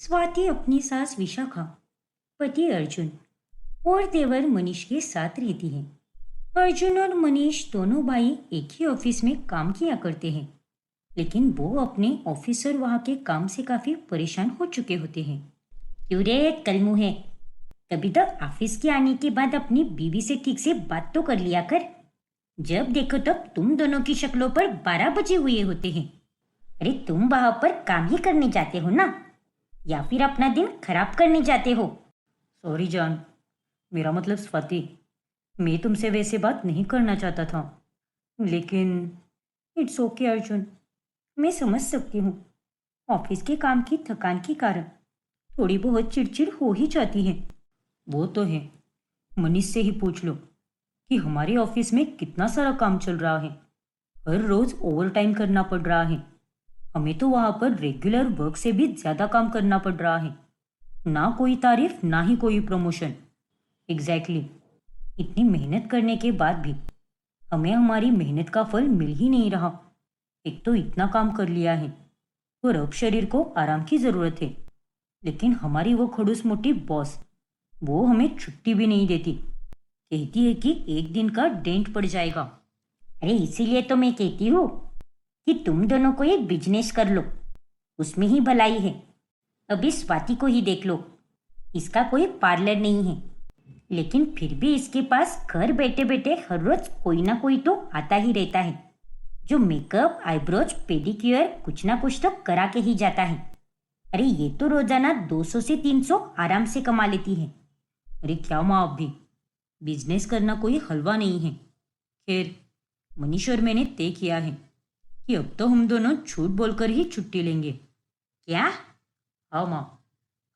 स्वाति अपनी सास विशाखा, पति अर्जुन और देवर मनीष के साथ रहती है। अर्जुन और मनीष दोनों भाई एक ही ऑफिस में काम किया करते हैं, लेकिन वो अपने ऑफिस और वहाँ के काम से काफी परेशान हो चुके होते हैं। क्यों रे कलमुहे, कभी तो ऑफिस के आने के बाद अपनी बीवी से ठीक से बात तो कर लिया कर। जब देखो तब तुम दोनों की शक्लों पर 12 बजे हुए होते हैं। अरे तुम वहां पर काम ही करने जाते हो ना, या फिर अपना दिन खराब करने जाते हो? सॉरी जान, मेरा मतलब स्वाति, मैं तुमसे वैसे बात नहीं करना चाहता था, लेकिन इट्स ओके अर्जुन, मैं समझ सकती हूँ। ऑफिस के काम की थकान के कारण थोड़ी बहुत चिड़चिड़ हो ही जाती है। वो तो है, मनीष से ही पूछ लो कि हमारे ऑफिस में कितना सारा काम चल रहा है। हर रोज ओवर टाइम करना पड़ रहा है। हमें तो वहां पर रेगुलर वर्क से भी ज्यादा काम करना पड़ रहा है। ना कोई तारीफ ना ही कोई प्रमोशन। एग्जैक्टली, इतनी मेहनत करने के बाद भी हमें हमारी मेहनत का फल मिल ही नहीं रहा। एक तो इतना काम कर लिया है और अब शरीर को आराम की जरूरत है, लेकिन हमारी वो खड़ूस मोटी बॉस, वो हमें छुट्टी भी नहीं देती। कहती है कि एक दिन का डेंट पड़ जाएगा। अरे इसीलिए तो मैं कहती हूँ कि तुम दोनों को एक बिजनेस कर लो, उसमें ही भलाई है। अभी स्वाति को ही देख लो, इसका कोई पार्लर नहीं है, लेकिन फिर भी इसके पास घर बैठे बैठे हर रोज कोई ना कोई तो आता ही रहता है, जो मेकअप, आईब्रोज, पेडिक्योर कुछ ना कुछ तो करा के ही जाता है। अरे ये तो रोजाना 200 से 300 आराम से कमा लेती है। अरे क्या माँ, आप भी बिजनेस करना कोई हलवा नहीं है। खैर, मनीष और मैंने तय किया है कि अब तो हम दोनों झूठ बोलकर ही छुट्टी लेंगे। क्या? हाँ माँ,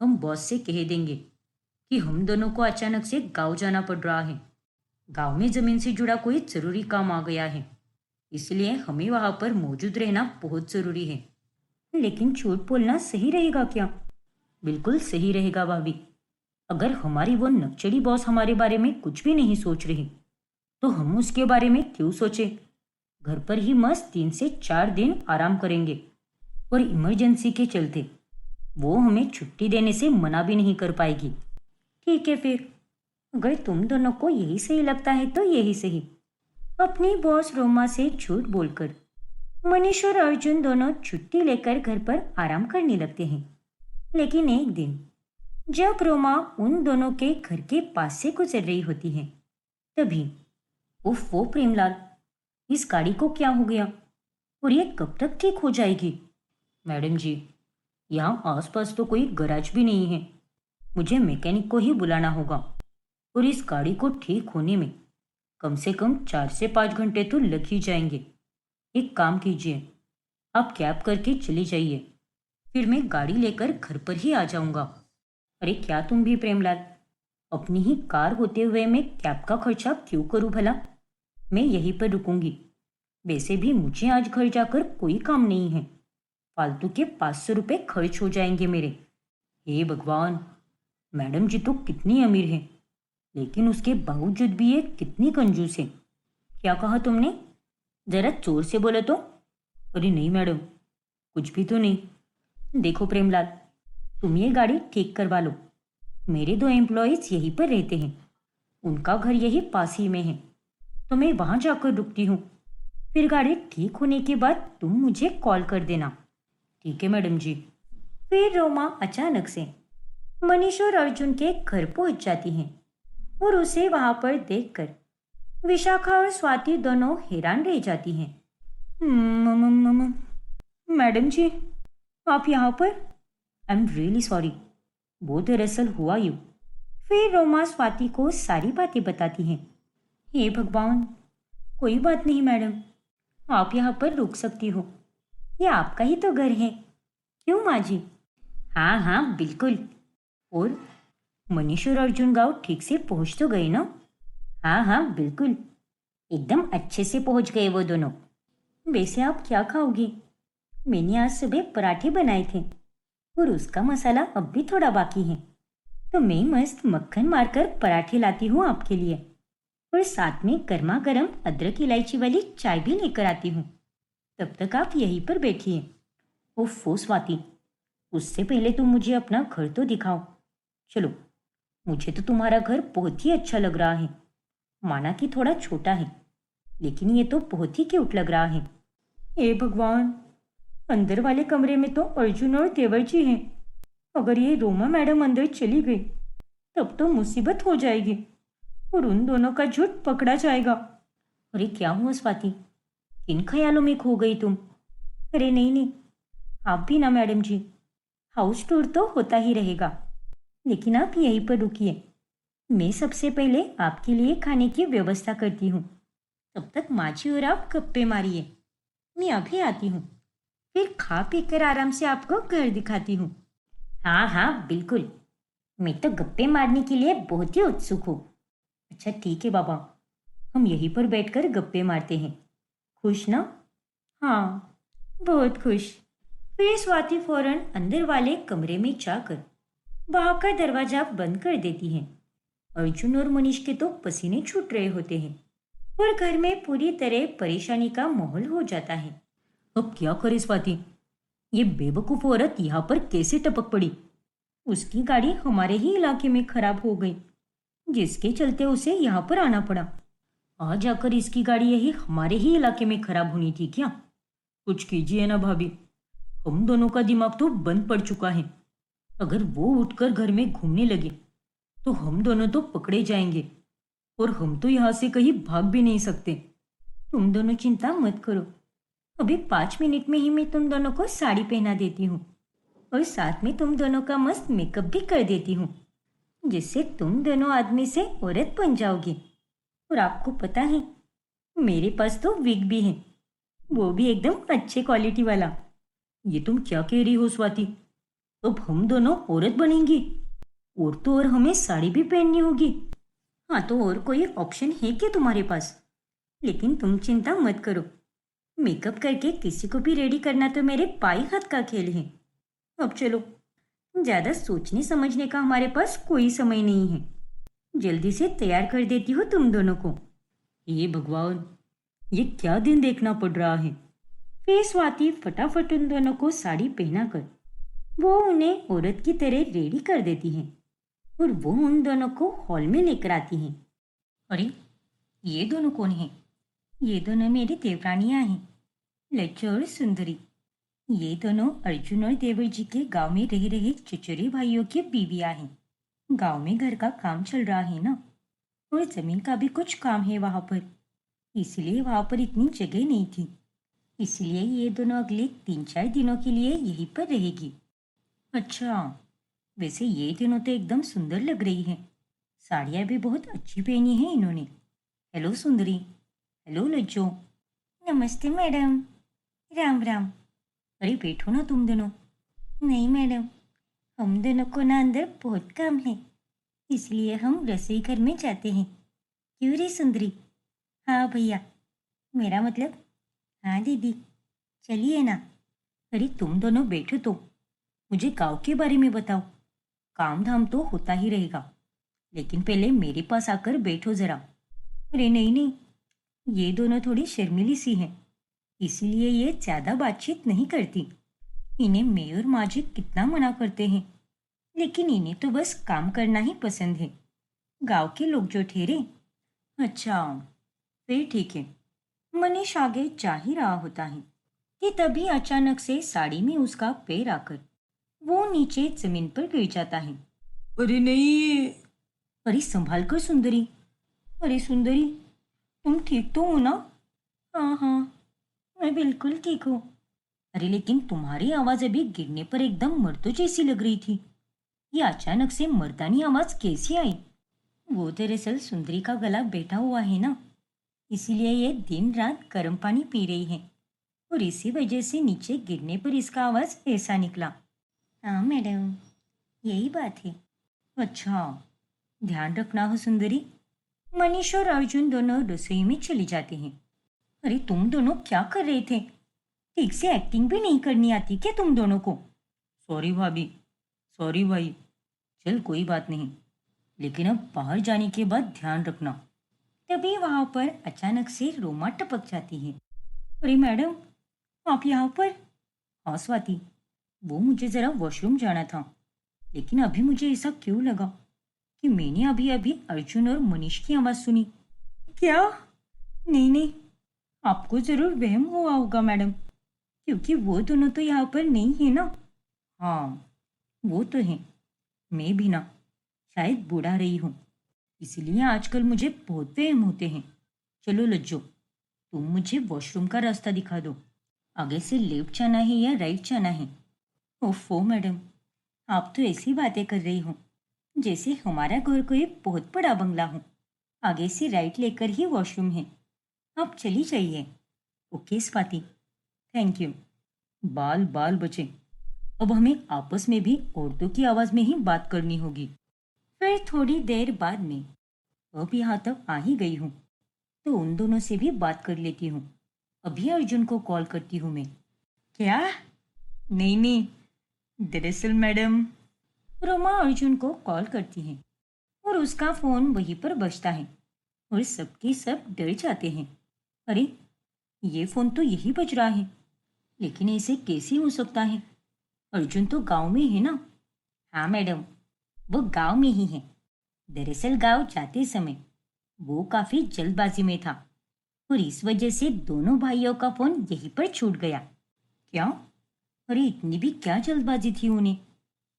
हम बॉस से कह देंगे कि हम दोनों को अचानक से गांव जाना पड़ रहा है। गांव में जमीन से जुड़ा कोई जरूरी काम आ गया है, इसलिए हमें वहां पर मौजूद रहना बहुत जरूरी है। लेकिन झूठ बोलना सही रहेगा क्या? बिल्कुल सही रहेगा भाभी। अगर हमारी वो नकचड़ी बॉस हमारे बारे में कुछ भी नहीं सोच रही, तो हम उसके बारे में क्यों सोचे? घर पर ही मस्त 3 से 4 दिन आराम करेंगे, और इमरजेंसी के चलते वो हमें छुट्टी देने से मना भी नहीं कर पाएगी। ठीक है फिर, अगर तुम दोनों को यही सही लगता है तो यही सही। अपनी बॉस रोमा से झूठ बोलकर मनीष और अर्जुन दोनों छुट्टी लेकर घर पर आराम करने लगते हैं। लेकिन एक दिन जब रोमा उन दोनों के घर के पास से गुजर रही होती है, तभी उफ वो प्रेमलाल, इस गाड़ी को क्या हो गया और ये कब तक ठीक हो जाएगी? मैडम जी, यहाँ आसपास तो कोई गैराज भी नहीं है। मुझे मैकेनिक को ही बुलाना होगा, और इस गाड़ी को ठीक होने में कम से कम 4 से 5 घंटे तो लग ही जाएंगे। एक काम कीजिए, आप कैब करके चली जाइए, फिर मैं गाड़ी लेकर घर पर ही आ जाऊंगा। अरे क्या तुम भी प्रेमलाल, अपनी ही कार होते हुए मैं कैब का खर्चा क्यों करूं भला? मैं यहीं पर रुकूंगी। वैसे भी मुझे आज घर जाकर कोई काम नहीं है। फालतू के 500 रुपये खर्च हो जाएंगे मेरे। हे भगवान, मैडम जी तो कितनी अमीर है, लेकिन उसके बावजूद भी ये कितनी कंजूस है। क्या कहा तुमने? जरा जोर से बोलो तो। अरे नहीं मैडम, कुछ भी तो नहीं। देखो प्रेमलाल, तुम ये गाड़ी ठीक करवा लो। मेरे 2 एम्प्लॉयज यहीं पर रहते हैं, उनका घर यही पास ही में है, तो मैं वहां जाकर रुकती हूँ। फिर गाड़ी ठीक होने के बाद तुम मुझे कॉल कर देना। ठीक है मैडम जी। फिर रोमा अचानक से मनीष और अर्जुन के घर पहुंच जाती हैं, और उसे वहां पर देखकर विशाखा और स्वाति दोनों हैरान रह जाती हैं। मैडम जी, आप यहाँ पर? आई एम रियली सॉरी, वो दरअसल हुआ यूं। फिर रोमा स्वाति को सारी बातें बताती हैं। हे भगवान, कोई बात नहीं मैडम, आप यहाँ पर रुक सकती हो, ये आपका ही तो घर है। क्यों माँ जी? हाँ हाँ बिल्कुल। और मनीष और अर्जुन गांव ठीक से पहुंच तो गए ना? हाँ हाँ बिल्कुल, एकदम अच्छे से पहुंच गए वो दोनों। वैसे आप क्या खाओगी? मैंने आज सुबह पराठे बनाए थे, और उसका मसाला अब भी थोड़ा बाकी है, तो मैं मस्त मक्खन मारकर पराठे लाती हूँ आपके लिए, और साथ में गर्मा गर्म अदरक इलायची वाली चाय भी लेकर आती हूँ। तब तक आप यहीं पर बैठिए। ओफो स्वाति, उससे पहले तुम मुझे अपना घर तो दिखाओ। चलो, मुझे तो तुम्हारा घर बहुत ही अच्छा लग रहा है। माना कि थोड़ा छोटा है, लेकिन ये तो बहुत ही क्यूट लग रहा है। हे भगवान, अंदर वाले कमरे में तो अर्जुन और देवर जी हैं। अगर ये रोमा मैडम अंदर चली गई तब तो मुसीबत हो जाएगी और उन दोनों का झूठ पकड़ा जाएगा। अरे क्या हुआ स्वाति, किन ख्यालों में खो गई तुम? अरे नहीं नहीं, आप भी ना मैडम जी। हाउस टूर तो होता ही रहेगा, लेकिन आप यहीं पर रुकिए। मैं सबसे पहले आपके लिए खाने की व्यवस्था करती हूँ। तब तक माँ जी और आप गप्पे मारिए। मैं अभी आती हूँ, फिर खा पी कर आराम से आपको घर दिखाती हूँ। हाँ हाँ बिल्कुल, मैं तो गप्पे मारने के लिए बहुत ही उत्सुक हूँ। अच्छा ठीक है बाबा, हम यहीं पर बैठकर गप्पे मारते हैं। खुश ना? हाँ, बहुत खुश। फिर स्वाति फौरन अंदर वाले कमरे में जाकर वहां का दरवाजा बंद कर देती है। अर्जुन और मनीष के तो पसीने छूट रहे होते हैं और घर में पूरी तरह परेशानी का माहौल हो जाता है। अब क्या करे स्वाति, ये बेवकूफ औरत यहाँ पर कैसे टपक पड़ी? उसकी गाड़ी हमारे ही इलाके में खराब हो गई, जिसके चलते उसे यहाँ पर आना पड़ा। आज जाकर इसकी गाड़ी यही हमारे ही इलाके में खराब होनी थी क्या? कुछ कीजिए ना भाभी, हम दोनों का दिमाग तो बंद पड़ चुका है। अगर वो उठकर घर में घूमने लगे तो हम दोनों तो पकड़े जाएंगे और हम तो यहाँ से कहीं भाग भी नहीं सकते। तुम दोनों चिंता मत करो, अभी 5 मिनट में ही मैं तुम दोनों को साड़ी पहना देती हूँ और साथ में तुम दोनों का मस्त मेकअप भी कर देती हूँ, जिससे तुम दोनों आदमी से औरत बन जाओगी। और आपको पता है, मेरे पास तो विग भी है, वो भी एकदम अच्छे क्वालिटी वाला। ये तुम क्या कह रही हो स्वाति? अब हम दोनों औरत बनेंगी और तो और हमें साड़ी भी पहननी होगी। हाँ तो और कोई ऑप्शन है क्या तुम्हारे पास? लेकिन तुम चिंता मत करो, मेकअप करके किसी को भी रेडी करना तो मेरे पाई हाथ का खेल है। अब चलो, ज्यादा सोचने समझने का हमारे पास कोई समय नहीं है। जल्दी से तैयार कर देती हूँ तुम दोनों को। ये भगवान, ये क्या दिन देखना पड़ रहा है। फिर स्वाति फटाफट उन दोनों को साड़ी पहनाकर वो उन्हें औरत की तरह रेडी कर देती है और वो उन दोनों को हॉल में लेकर आती हैं। अरे, ये दोनों कौन हैं? ये दोनों मेरी देवरानियां हैं, लज्जो और सुंदरी। ये दोनों अर्जुन और देवर जी के गांव में रह रहे चचेरे भाइयों की बीवियां हैं। गांव में घर का काम चल रहा है ना, और जमीन का भी कुछ काम है वहां पर, इसलिए वहां पर इतनी जगह नहीं थी। इसलिए ये दोनों अगले 3-4 दिनों के लिए यहीं पर रहेगी। अच्छा, वैसे ये दोनों तो एकदम सुंदर लग रही हैं। साड़ियाँ भी बहुत अच्छी पहनी हैं इन्होंने। हेलो सुंदरी। हेलो लज्जो। नमस्ते मैडम। राम राम। अरे बैठो ना तुम दोनों। नहीं मैडम, हम दोनों को ना अंदर बहुत काम है, इसलिए हम रसोई घर में जाते हैं। क्यों रे सुंदरी? हाँ भैया, मेरा मतलब हाँ दीदी, चलिए ना। अरे तुम दोनों बैठो तो मुझे गांव के बारे में बताओ। काम धाम तो होता ही रहेगा, लेकिन पहले मेरे पास आकर बैठो जरा। अरे नहीं नहीं, ये दोनों थोड़ी शर्मीली सी हैं, इसीलिए ये ज्यादा बातचीत नहीं करती। इन्हें मैं और माँ जी कितना मना करते हैं, लेकिन इन्हें तो बस काम करना ही पसंद है, गांव के लोग जो ठहरे। अच्छा, फिर ठीक है। मनीष आगे जा ही रहा होता है कि तभी अचानक से साड़ी में उसका पैर आकर वो नीचे जमीन पर गिर जाता है। अरे नहीं! अरे संभाल कर सुंदरी। अरे सुंदरी, तुम ठीक तो हो ना? हाँ हाँ, मैं बिल्कुल ठीक हूँ। अरे लेकिन तुम्हारी आवाज अभी गिरने पर एकदम मर्दों जैसी लग रही थी, ये अचानक से मर्दानी आवाज कैसी आई? वो दरअसल सुंदरी का गला बैठा हुआ है ना, इसीलिए ये दिन रात गर्म पानी पी रही है और इसी वजह से नीचे गिरने पर इसका आवाज ऐसा निकला। हाँ मैडम, यही बात है। अच्छा, ध्यान रखना हो सुंदरी। मनीष और अर्जुन दोनों रसोई में चले जाते हैं। अरे तुम दोनों क्या कर रहे थे? ठीक से एक्टिंग भी नहीं करनी आती क्या तुम दोनों को? सॉरी भाभी, सॉरी भाई। चल कोई बात नहीं, लेकिन अब बाहर जाने के बाद ध्यान रखना। तभी वहां पर अचानक से रोमा टपक जाती है। अरे मैडम, आप यहाँ पर? हाँ स्वाति, वो मुझे ज़रा वॉशरूम जाना था, लेकिन अभी मुझे ऐसा क्यों लगा कि मैंने अभी अभी अर्जुन और मनीष की आवाज़ सुनी। क्या? नहीं नहीं, आपको ज़रूर वहम हुआ होगा मैडम, क्योंकि वो दोनों तो यहाँ पर नहीं है ना। हाँ, वो तो है। मैं भी ना शायद बूढ़ा रही हूँ, इसलिए आजकल मुझे बहुत वहम होते हैं। चलो लज्जो, तुम मुझे वॉशरूम का रास्ता दिखा दो। आगे से लेफ्ट जाना है या राइट जाना है? ओफो मैडम, आप तो ऐसी बातें कर रही हो जैसे हमारा घर कोई बहुत बड़ा बंगला हो। आगे से राइट लेकर ही वॉशरूम है। आप चली जाइए। Okay Swati, thank you. बाल बाल बचे। अब हमें आपस में भी औरतों की आवाज में ही बात करनी होगी। फिर थोड़ी देर बाद में अब यहाँ तक आ ही गई हूँ, तो उन दोनों से भी बात कर लेती हूँ। अभी अर्जुन को कॉल करती हूँ मैं। क्या? नहीं नहीं, दरअसल मैडम। रोमा अर्जुन को कॉल करती है और उसका फोन वहीं पर बजता है और सबके सब डर जाते हैं। अरे, ये फोन तो यही बज रहा है, लेकिन ऐसे कैसे हो सकता है? अर्जुन तो गांव में है ना? हाँ मैडम, वो गांव में ही है। दरअसल गांव जाते समय वो काफी जल्दबाजी में था और इस वजह से दोनों भाइयों का फोन यहीं पर छूट गया। क्या? अरे, इतनी भी क्या जल्दबाजी थी उन्हें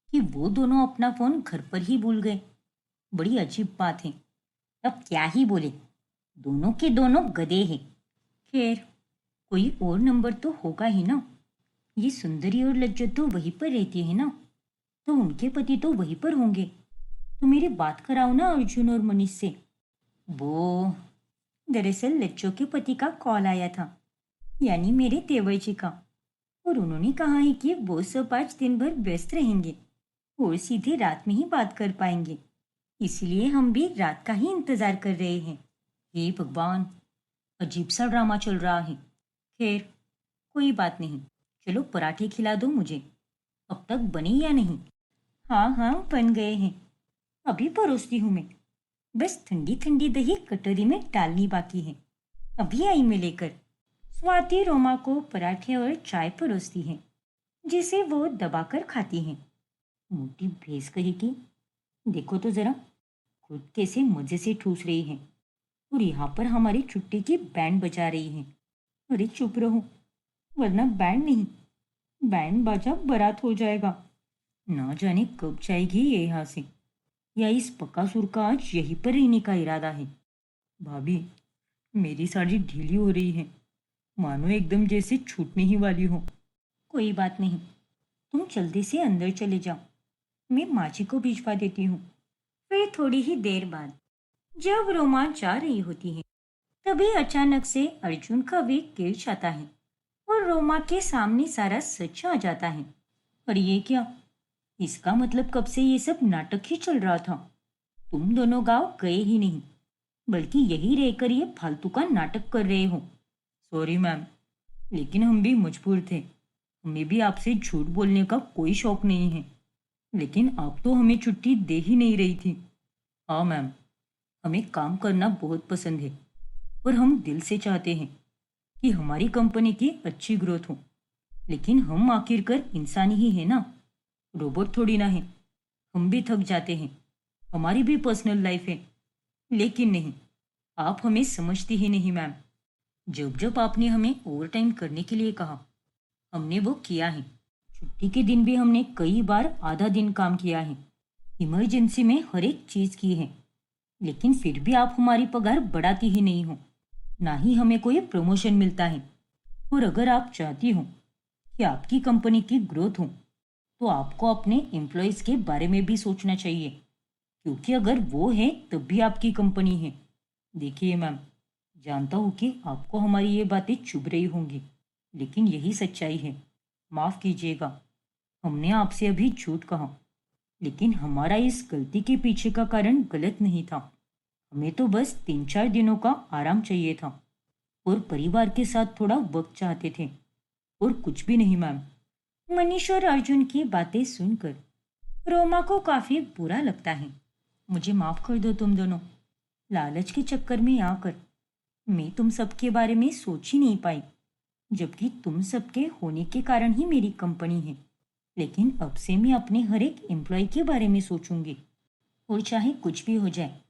कि वो दोनों अपना फोन घर पर ही भूल गए? बड़ी अजीब बात है। अब क्या ही बोले, दोनों के दोनों गधे हैं। खैर, कोई और नंबर तो होगा ही ना। ये सुंदरी और लज्जत तो वहीं पर रहती है ना, तो उनके पति तो वहीं पर होंगे। तो मेरी बात कराओ ना अर्जुन और मनीष से। वो दरअसल लज्जो के पति का कॉल आया था, यानी मेरे देवर जी का, और उन्होंने कहा है कि वो सब आज दिन भर व्यस्त रहेंगे और सीधे रात में ही बात कर पाएंगे। इसलिए हम भी रात का ही इंतजार कर रहे हैं। हे भगवान, अजीब सा ड्रामा चल रहा है। खैर, कोई बात नहीं। चलो पराठे खिला दो मुझे। अब तक बने या नहीं? हाँ हाँ, बन गए हैं। अभी परोसती हूँ मैं। बस ठंडी ठंडी दही कटोरी में डालनी बाकी है। अभी आई मैं लेकर। स्वाति रोमा को पराठे और चाय परोसती है, जिसे वो दबाकर खाती है। मोटी भैंस कही कि देखो तो जरा, खुद कैसे मजे से ठूस रही है और यहाँ पर हमारी छुट्टी की बैंड बजा रही है। अरे चुप रहो, वरना बैंड नहीं, बैंड बाजा बारात हो जाएगा। ना जाने कब जाएगी ये यहाँ से, या इस बकासुर का आज यहीं पर रहने का इरादा है। भाभी, मेरी साड़ी ढीली हो रही है, मानो एकदम जैसे छूटने ही वाली हो। कोई बात नहीं, तुम जल्दी से अंदर चले जाओ, मैं माँ जी को भिजवा देती हूँ। फिर थोड़ी ही देर बाद जब रोमा जा रही होती है, तभी अचानक से अर्जुन का वेग गिर जाता है और रोमा के सामने सारा सच आ जाता है। और ये क्या? इसका मतलब कब से ये सब नाटक ही चल रहा था। तुम दोनों गांव गए ही नहीं, बल्कि यही रहकर ये फालतू का नाटक कर रहे हो। सॉरी मैम, लेकिन हम भी मजबूर थे। हमें भी आपसे झूठ बोलने का कोई शौक नहीं है, लेकिन आप तो हमें छुट्टी दे ही नहीं रही थी। हाँ मैम, हमें काम करना बहुत पसंद है और हम दिल से चाहते हैं कि हमारी कंपनी की अच्छी ग्रोथ हो, लेकिन हम आखिरकार इंसान ही है ना, रोबोट थोड़ी ना है। हम भी थक जाते हैं, हमारी भी पर्सनल लाइफ है। लेकिन नहीं, आप हमें समझती ही नहीं मैम। जब जब आपने हमें ओवर टाइम करने के लिए कहा, हमने वो किया है। छुट्टी के दिन भी हमने कई बार आधा दिन काम किया है, इमरजेंसी में हर एक चीज की है। लेकिन फिर भी आप हमारी पगार बढ़ाती ही नहीं हो, ना ही हमें कोई प्रमोशन मिलता है। और अगर आप चाहती हो कि आपकी कंपनी की ग्रोथ हो, तो आपको अपने एम्प्लॉयज़ के बारे में भी सोचना चाहिए, क्योंकि अगर वो है तब भी आपकी कंपनी है। देखिए मैम, जानता हूँ कि आपको हमारी ये बातें चुभ रही होंगी, लेकिन यही सच्चाई है। माफ़ कीजिएगा, हमने आपसे अभी झूठ कहा, लेकिन हमारा इस गलती के पीछे का कारण गलत नहीं था। हमें तो बस 3-4 दिनों का आराम चाहिए था और परिवार के साथ थोड़ा वक्त चाहते थे, और कुछ भी नहीं मैम। मनीष और अर्जुन की बातें सुनकर रोमा को काफी बुरा लगता है। मुझे माफ कर दो तुम दोनों। लालच के चक्कर में आकर मैं तुम सबके बारे में सोच ही नहीं पाई, जबकि तुम सबके होने के कारण ही मेरी कंपनी है। लेकिन अब से मैं अपने हर एक एम्प्लॉय के बारे में सोचूंगी। और चाहे कुछ भी हो जाए,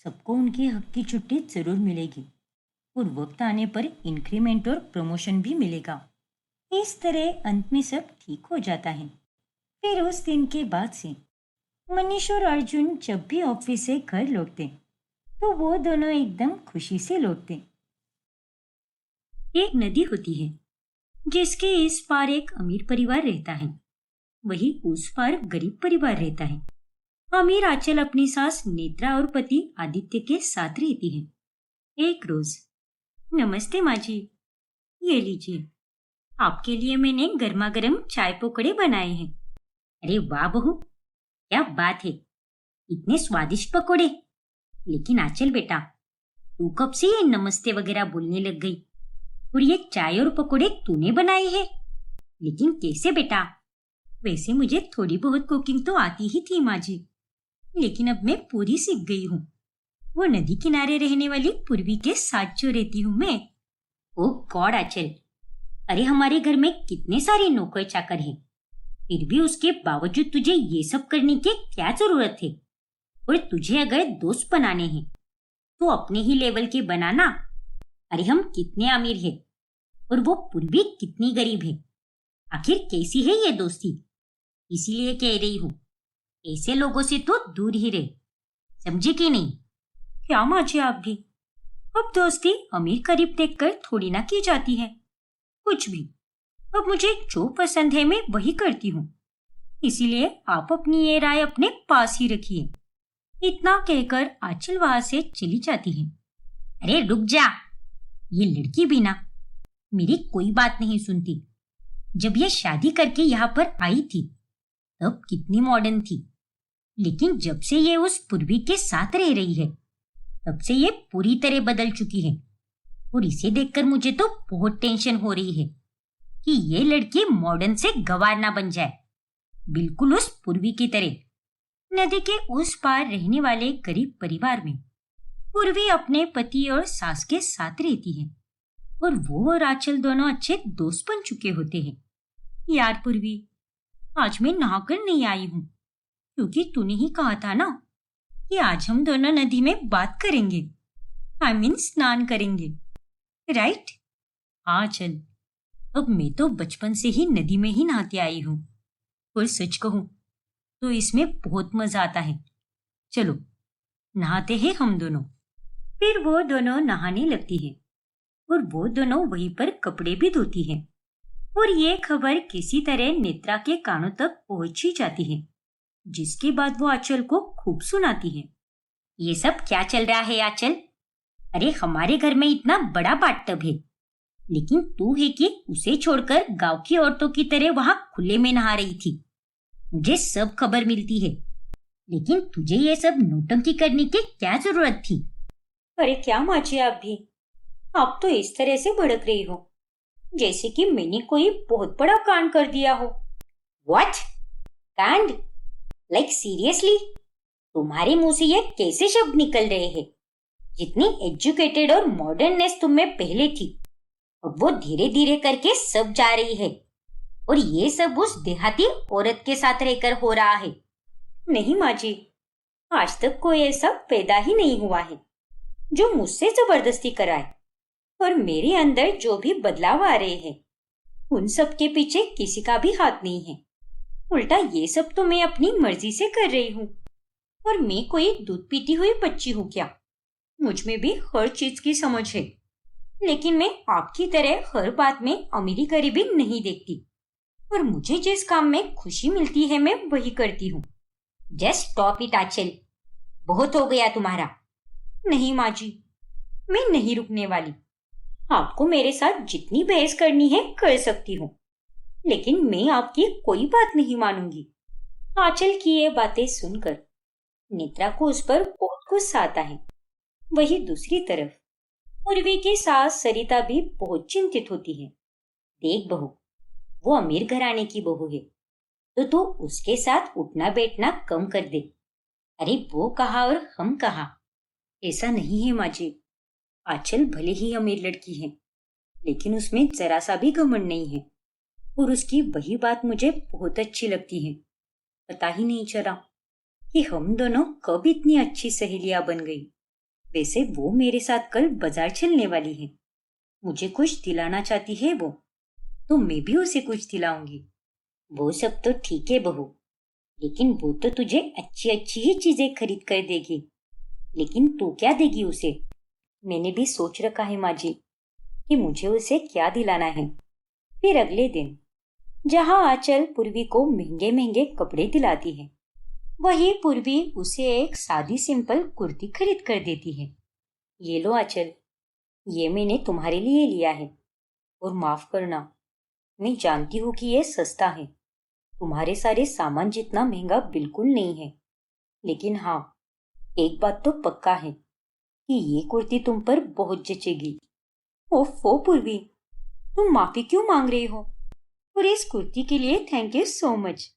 सबको उनके हक की छुट्टी जरूर मिलेगी और वक्त आने पर इंक्रीमेंट और प्रमोशन भी मिलेगा। इस तरह अंत में सब ठीक हो जाता है। फिर उस दिन के बाद से मनीष और अर्जुन जब भी ऑफिस से घर लौटते तो वो दोनों एकदम खुशी से लौटते। एक नदी होती है जिसके इस पार एक अमीर परिवार रहता है, वही उस पार गरीब परिवार रहता है। अमीर आंचल अपनी सास नेत्रा और पति आदित्य के साथ रहती है। एक रोज, नमस्ते माँ जी, ये लीजिए, आपके लिए मैंने गर्मा गर्म चाय पकौड़े बनाए हैं। अरे वाह बहू, क्या बात है, इतने स्वादिष्ट पकौड़े। लेकिन आंचल बेटा, तू कब से ये नमस्ते वगैरह बोलने लग गई? और ये चाय और पकौड़े तूने बनाए हैं? लेकिन कैसे बेटा? वैसे मुझे थोड़ी बहुत कुकिंग तो आती ही थी माँ जी, लेकिन अब मैं पूरी सीख गई हूँ। वो नदी किनारे रहने वाली पूर्वी के साथ जो रहती हूँ मैं। ओ गॉड आंचल, अरे हमारे घर में कितने सारे नौकर चाकर हैं, फिर भी उसके बावजूद तुझे ये सब करने की क्या जरूरत है? और तुझे अगर दोस्त बनाने हैं तो अपने ही लेवल के बनाना। अरे हम कितने अमीर हैं और वो पूर्वी कितनी गरीब है। आखिर कैसी है ये दोस्ती? इसीलिए कह रही हूँ, ऐसे लोगों से तो दूर ही रहे, समझे कि नहीं? क्या माँ जी आप भी? अब दोस्ती अमीर करीब देखकर थोड़ी ना की जाती है। कुछ भी, अब मुझे जो पसंद है मैं वही करती हूँ, इसीलिए आप अपनी ये राय अपने पास ही रखिए। इतना कहकर आंचल वहां से चली जाती है। अरे रुक जा, ये लड़की भी ना मेरी कोई बात नहीं सुनती। जब ये शादी करके यहाँ पर आई थी तब कितनी मॉडर्न थी, लेकिन जब से ये उस पूर्वी के साथ रह रही है तब से ये पूरी तरह बदल चुकी है। और इसे देखकर मुझे तो बहुत टेंशन हो रही है कि ये लड़की मॉडर्न से गंवार ना बन जाए, बिल्कुल उस पूर्वी की तरह। नदी के उस पार रहने वाले गरीब परिवार में पूर्वी अपने पति और सास के साथ रहती है और वो और आंचल दोनों अच्छे दोस्त बन चुके होते हैं। यार पूर्वी, आज मैं नहाकर नहीं आई हूँ क्योंकि तूने ही कहा था ना कि आज हम दोनों नदी में बात करेंगे, आई मीन स्नान करेंगे, राइट? हाँ चल, अब मैं तो बचपन से ही नदी में ही नहाती आई हूँ और सच कहूँ तो इसमें बहुत मजा आता है। चलो नहाते हैं हम दोनों। फिर वो दोनों नहाने लगती है और वो दोनों वहीं पर कपड़े भी धोती है। और ये खबर किसी तरह नेत्रा के कानों तक पहुंच ही जाती है, जिसके बाद वो आंचल को खूब सुनाती है। ये सब क्या चल रहा है आंचल? अरे हमारे घर में इतना बड़ा बाथटब है, लेकिन तू है कि उसे छोड़कर गांव की औरतों की तरह वहां खुले में नहा रही थी। मुझे सब खबर मिलती है, लेकिन तुझे ये सब नौटंकी करने की क्या जरूरत थी? अरे क्या माँ जी आप भी, आप तो इस तरह से भड़क रही हो जैसे कि मैंने कोई बहुत बड़ा कांड कर दिया हो। व्हाट? कांड? Like seriously? तुम्हारे मुंह से ये कैसे शब्द निकल रहे हैं? जितनी एजुकेटेड और मॉडर्ननेस तुम में पहले थी, अब वो धीरे धीरे करके सब जा रही है और ये सब उस देहाती औरत के साथ रहकर हो रहा है। नहीं माँ जी, आज तक कोई ऐसा पैदा ही नहीं हुआ है जो मुझसे जबरदस्ती कराए। और मेरे अंदर जो भी बदलाव आ रहे हैं उन सब के पीछे किसी का भी हाथ नहीं है। उल्टा ये सब तो मैं अपनी मर्जी से कर रही हूँ। और मैं कोई दूध पीती हुई बच्ची हूँ क्या? मुझ में भी हर चीज की समझ है, लेकिन मैं आपकी तरह हर बात में अमीरी गरीबी नहीं देखती। और मुझे जिस काम में खुशी मिलती है मैं वही करती हूँ। जस्ट स्टॉप इट आंचल, बहुत हो गया तुम्हारा। नहीं माँ जी, मैं नहीं रुकने वाली। आपको मेरे साथ जितनी बहस करनी है कर सकती हूँ, लेकिन मैं आपकी कोई बात नहीं मानूंगी। आंचल की ये बातें सुनकर नेत्रा को उस पर बहुत गुस्सा आता है। वही दूसरी तरफ पूर्वी की सास सरिता भी बहुत चिंतित होती है। देख बहू, वो अमीर घराने की बहू है तो तू उसके साथ उठना बैठना कम कर दे। अरे वो कहा और हम कहा, ऐसा नहीं है माँ जी। आंचल भले ही अमीर लड़की है, लेकिन उसमें जरा सा भी घमंड नहीं है। और उसकी वही बात मुझे बहुत अच्छी लगती है। पता ही नहीं चला कि हम दोनों कब इतनी अच्छी सहेलियां बन गई। वैसे वो मेरे साथ कल बाजार चलने वाली है। मुझे कुछ दिलाना चाहती है वो, तो मैं भी उसे कुछ दिलाऊंगी। वो सब तो ठीक है बहू, लेकिन वो तो तुझे अच्छी अच्छी ही चीजें खरीद कर देगी। लेकिन तू क्या देगी उसे? मैंने भी सोच रखा है माँ जी कि मुझे उसे क्या दिलाना है। फिर अगले दिन जहाँ आंचल पूर्वी को महंगे महंगे कपड़े दिलाती है, वही पूर्वी उसे एक सादी सिंपल कुर्ती खरीद कर देती है। ये लो आंचल, ये मैंने तुम्हारे लिए लिया है। और माफ करना, मैं जानती हूँ कि ये सस्ता है, तुम्हारे सारे सामान जितना महंगा बिल्कुल नहीं है। लेकिन हाँ, एक बात तो पक्का है कि ये कुर्ती तुम पर बहुत जचेगी। ओफो पूर्वी, तुम माफी क्यों मांग रही हो? और इस कुर्ती के लिए थैंक यू सो मच।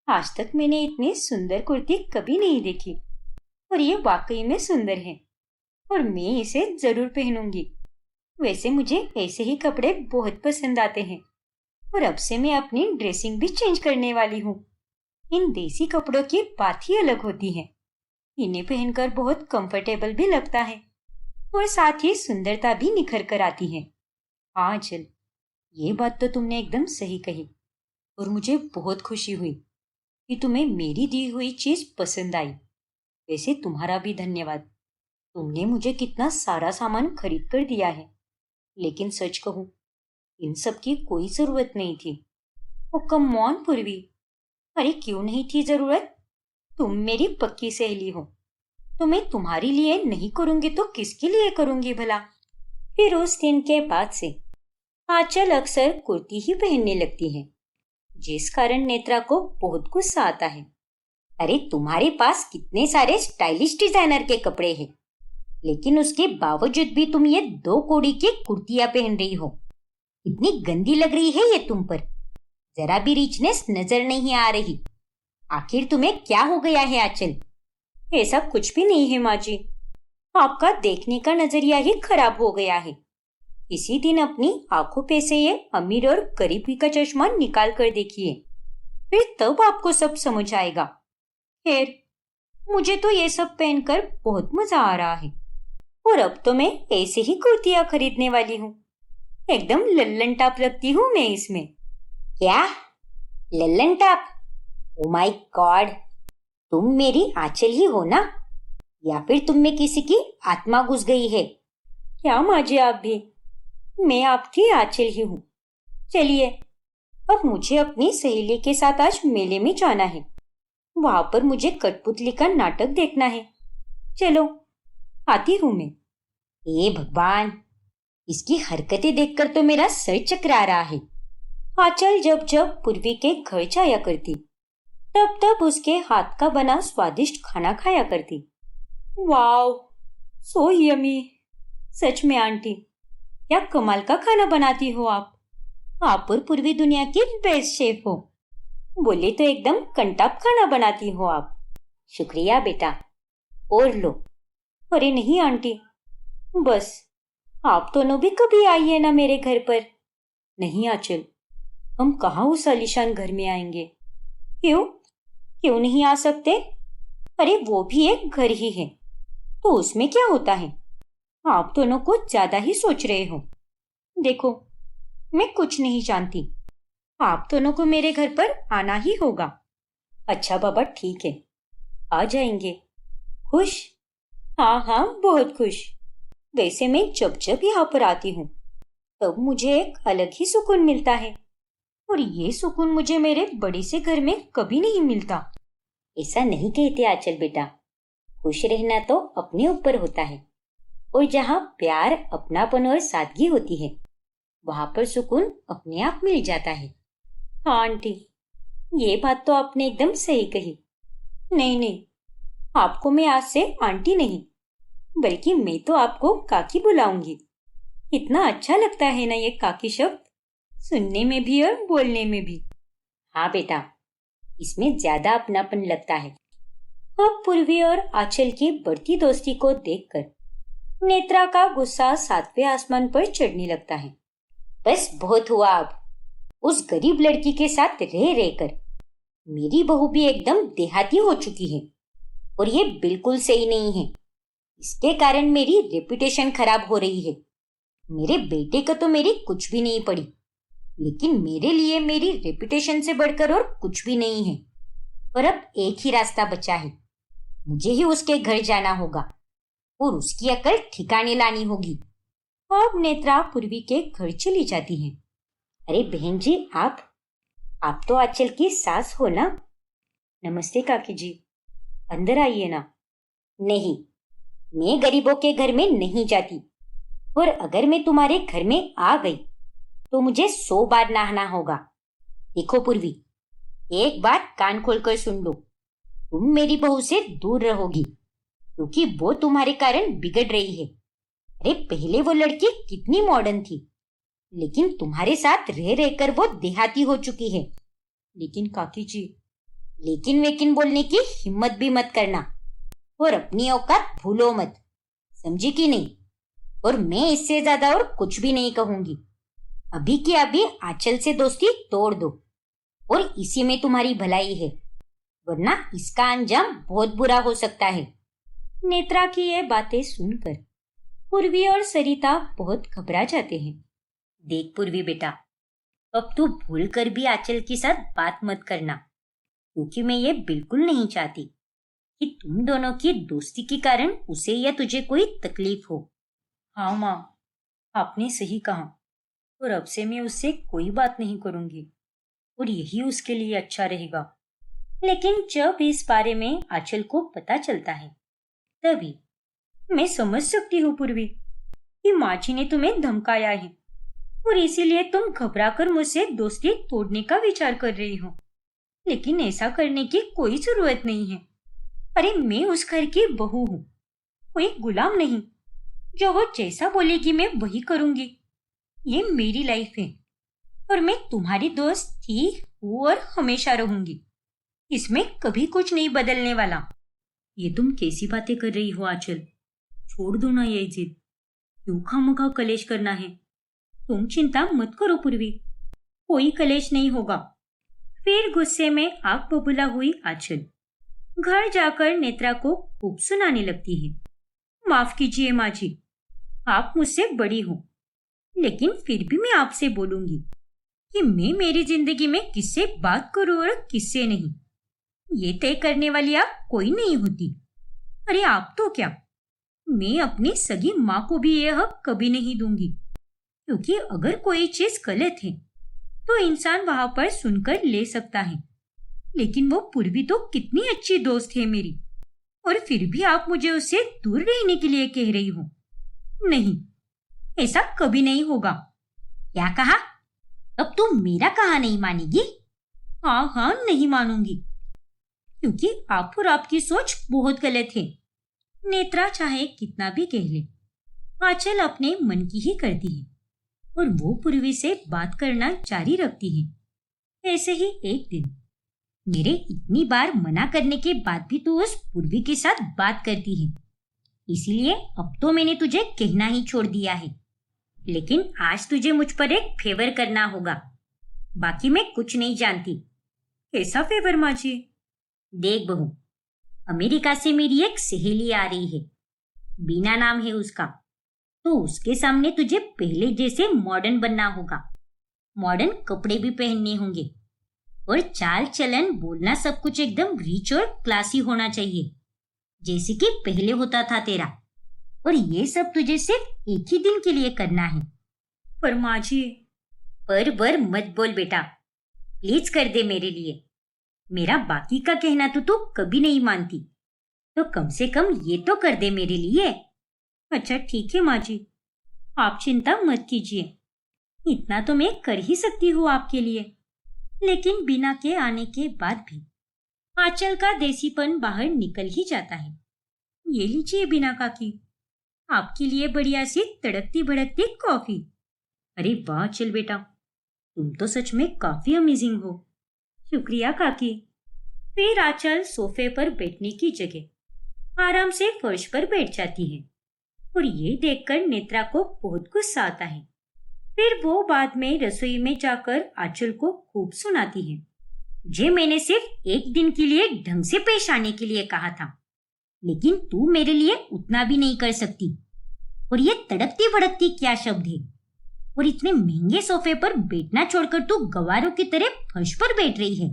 आज तक मैंने इतनी सुंदर कुर्ती कभी नहीं देखी, और ये वाकई में सुंदर है, और मैं इसे जरूर पहनूंगी। वैसे मुझे ऐसे ही कपड़े बहुत पसंद आते हैं, और अब से मैं अपनी ड्रेसिंग भी चेंज करने वाली हूँ। इन देसी कपड़ों की बात ही अलग होती है। इन्हें पहनकर बहुत कंफर्टेबल भी लगता है, और साथ ही सुंदरता भी निखर कर आती है। हाँ चल, ये बात तो तुमने एकदम सही कही, और मुझे बहुत खुशी हुई कि तुम्हें मेरी दी हुई चीज पसंद आई। वैसे तुम्हारा भी धन्यवाद, तुमने मुझे कितना सारा सामान खरीद कर दिया है। लेकिन सच कहूं, इन सब की कोई जरूरत नहीं थी। ओ कम ऑन पूर्वी, अरे क्यों नहीं थी जरूरत? तुम मेरी पक्की सहेली हो, तो मैं तुम्हारे लिए नहीं करूंगी तो किसके लिए करूंगी भला? फिर उस दिन के बाद से आंचल अक्सर कुर्ती ही पहनने लगती है, जिस कारण नेत्रा को बहुत गुस्सा आता है। अरे तुम्हारे पास कितने सारे स्टाइलिश डिजाइनर के कपड़े हैं, लेकिन उसके बावजूद भी तुम ये दो कोड़ी की कुर्तियां पहन रही हो। इतनी गंदी लग रही है ये तुम पर, जरा भी रिचनेस नजर नहीं आ रही। आखिर तुम्हें क्या हो गया है आंचल? ऐसा कुछ भी नहीं है माँ जी, आपका देखने का नजरिया ही खराब हो गया है। इसी दिन अपनी आंखों पे से ये अमीर और गरीबी का चश्मा निकाल कर देखिए, फिर तब आपको सब समझ आएगा। खैर, मुझे तो ये सब पहनकर बहुत मजा आ रहा है, और अब तो मैं ऐसे ही कुर्तियां खरीदने वाली हूँ। एकदम लल्लन टाप लगती हूँ मैं इसमें। क्या? Lallan top? Oh my God, तुम मेरी आंचल ही हो ना? या फिर तुम में किसी की आत्मा घुस गई है? क्या माँ जी आप भी, मैं आपकी आंचल ही हूँ। चलिए, अब मुझे अपनी सहेली के साथ आज मेले में जाना है। वहां पर मुझे कठपुतली का नाटक देखना है। चलो, आती हूँ मैं। हे भगवान, इसकी हरकतें देखकर तो मेरा सर चकरा रहा है। आंचल जब जब पूर्वी के घर जाया करती, तब तब उसके हाथ का बना स्वादिष्ट खाना खाया करती। Wow, so yummy. सच में आंटी, क्या कमाल का खाना बनाती हो आप। आप और पूर्वी दुनिया की बेस्ट शेफ हो। बोले तो एकदम कंटाप खाना बनाती हो आप। शुक्रिया बेटा, और लो। अरे नहीं आंटी, बस आप दोनों भी कभी आइए ना मेरे घर पर। नहीं आंचल, हम कहाँ उस आलीशान घर में आएंगे। क्यों? क्यों नहीं आ सकते? अरे वो भी एक घर ही है, तो उसमें क्या होता है? आप दोनों कुछ ज्यादा ही सोच रहे हो। देखो, मैं कुछ नहीं जानती, आप दोनों को मेरे घर पर आना ही होगा। अच्छा बाबा ठीक है, आ जाएंगे। खुश? हाँ हाँ, बहुत खुश। वैसे मैं जब जब यहाँ पर आती हूँ, तब मुझे एक अलग ही सुकून मिलता है, और ये सुकून मुझे मेरे बड़े से घर में कभी नहीं मिलता। ऐसा नहीं कहते आंचल बेटा, खुश रहना तो अपने ऊपर होता है, और जहाँ प्यार, अपनापन और सादगी होती है, वहां पर सुकून अपने आप मिल जाता है। हाँ आंटी, ये बात तो आपने एकदम सही कही। नहीं नहीं, आपको मैं आज से आंटी नहीं, बल्कि मैं तो आपको काकी बुलाऊंगी। कितना अच्छा लगता है ना ये काकी शब्द, सुनने में भी और बोलने में भी। हाँ बेटा, इसमें ज्यादा अपनापन लगता है। अब पूर्वी और आंचल की बढ़ती दोस्ती को देखकर नेत्रा का गुस्सा सातवें आसमान पर चढ़ने लगता है। बस बहुत हुआ अब, उस गरीब लड़की के साथ रह रहकर मेरी बहू भी एकदम देहाती हो चुकी है और ये बिल्कुल सही नहीं है। इसके कारण मेरी रेपुटेशन खराब हो रही है। मेरे बेटे को तो मेरी कुछ भी नहीं पड़ी, लेकिन मेरे लिए मेरी रेपुटेशन से बढ़कर और कुछ भी नहीं है। पर अब एक ही रास्ता बचा है, मुझे ही उसके घर जाना होगा और उसकी अकल ठिकाने लानी होगी। अब नेत्रा पूर्वी के घर चली जाती है। अरे बहन जी, आप तो आंचल की सास हो ना? नमस्ते काकी जी, अंदर आइए ना। नहीं, मैं गरीबों के घर में नहीं जाती, और अगर मैं तुम्हारे घर में आ गई तो मुझे 100 बार नहाना होगा। देखो पूर्वी, एक बात कान खोलकर सुन लो, तुम मेरी बहू से दूर रहोगी क्योंकि वो तुम्हारे कारण बिगड़ रही है। अरे पहले वो लड़की कितनी मॉडर्न थी, लेकिन तुम्हारे साथ रह रहकर वो देहाती हो चुकी है। लेकिन काकी जी, लेकिन वेकिन बोलने की हिम्मत भी मत करना और अपनी औकात भूलो मत, समझी कि नहीं? और मैं इससे ज्यादा और कुछ भी नहीं कहूंगी। अभी की अभी आंचल से दोस्ती तोड़ दो और इसी में तुम्हारी भलाई है, वरना इसका अंजाम बहुत बुरा हो सकता है। नेत्रा की ये बातें सुनकर पूर्वी और सरिता बहुत घबरा जाते हैं। देख पूर्वी बेटा, अब तू भूल कर भी आंचल के साथ बात मत करना, क्योंकि मैं ये बिल्कुल नहीं चाहती कि तुम दोनों की दोस्ती के कारण उसे या तुझे कोई तकलीफ हो। हाँ माँ, आपने सही कहा, और अब से मैं उससे कोई बात नहीं करूंगी और यही उसके लिए अच्छा रहेगा। लेकिन जब इस बारे में आंचल को पता चलता है, तभी मैं समझ सकती हूँ पूर्वी कि माँ जी ने तुम्हें धमकाया है और इसीलिए तुम घबराकर मुझसे दोस्ती तोड़ने का विचार कर रही हो। लेकिन ऐसा करने की कोई जरूरत नहीं है। अरे मैं उस घर की बहू हूँ, कोई गुलाम नहीं। जो वो जैसा बोलेगी मैं वही करूंगी। ये मेरी लाइफ है और मैं तुम्हारी दोस्त थी, हूँ और हमेशा रहूंगी। इसमें कभी कुछ नहीं बदलने वाला। ये तुम कैसी बातें कर रही हो आंचल? छोड़ दो ना ये जिद, क्यों खामखा कलेश करना है? तुम चिंता मत करो पूर्वी, कोई कलेश नहीं होगा। फिर गुस्से में आग बबूला हुई आंचल घर जाकर नेत्रा को खूब सुनाने लगती है। माफ कीजिए माँ जी, आप मुझसे बड़ी हो, लेकिन फिर भी मैं आपसे बोलूंगी कि मैं मेरी जिंदगी में किससे बात करूं और किससे नहीं, ये तय करने वाली आप कोई नहीं होती। अरे आप तो क्या, मैं अपनी सगी माँ को भी यह हक कभी नहीं दूंगी, क्योंकि अगर कोई चीज गलत है तो इंसान वहां पर सुनकर ले सकता है। लेकिन वो पूर्वी तो कितनी अच्छी दोस्त है मेरी, और फिर भी आप मुझे उससे दूर रहने के लिए कह रही हो। नहीं, ऐसा कभी नहीं होगा। क्या कहा? अब तुम मेरा कहा नहीं मानेगी? हाँ हाँ, नहीं मानूंगी, क्योंकि आप और आपकी सोच बहुत गलत है। नेत्रा चाहे कितना भी कह ले, आंचल अपने मन की ही करती है और वो पूर्वी से बात करना जारी रखती है। ऐसे ही एक दिन मेरे इतनी बार मना करने के बाद भी तू उस पूर्वी के साथ बात करती है, इसीलिए अब तो मैंने तुझे कहना ही छोड़ दिया है। लेकिन आज तुझे मुझ पर एक फेवर करना होगा, बाकी मैं कुछ नहीं जानती। कैसा फेवर माँ जी? देख बहू, अमेरिका से मेरी एक सहेली आ रही है, बीना नाम है उसका। तो उसके सामने तुझे पहले जैसे मॉडर्न बनना होगा, मॉडर्न कपड़े भी पहनने होंगे और चाल चलन बोलना सब कुछ एकदम रिच और क्लासी होना चाहिए, जैसे कि पहले होता था तेरा। और ये सब तुझे सिर्फ एक ही दिन के लिए करना है। पर माँ जी, पर मत बोल बेटा, प्लीज कर दे मेरे लिए। मेरा बाकी का कहना तो तू कभी नहीं मानती, तो कम से कम ये तो कर दे मेरे लिए। अच्छा ठीक है माँ जी, आप चिंता मत कीजिए, इतना तो मैं कर ही सकती हूँ आपके लिए। लेकिन बिना के आने के बाद भी आंचल का देसीपन बाहर निकल ही जाता है। ये लीजिए बिना काकी, आपके लिए बढ़िया सी तड़कती भड़कती कॉफी। अरे वाह आंचल बेटा, तुम तो सच में काफी अमेजिंग हो। शुक्रिया काकी। फिर आंचल सोफे पर बैठने की जगह आराम से फर्श पर बैठ जाती है और ये देखकर नेत्रा को बहुत गुस्सा आता है। फिर वो बाद में रसोई में जाकर आंचल को खूब सुनाती है। तुझे मैंने सिर्फ एक दिन के लिए ढंग से पेश आने के लिए कहा था, लेकिन तू मेरे लिए उतना भी नहीं कर सकती। और ये तड़कती भड़कती क्या शब्द है? और इतने महंगे सोफे पर बैठना छोड़कर तू गवारों की तरह फर्श पर बैठ रही है।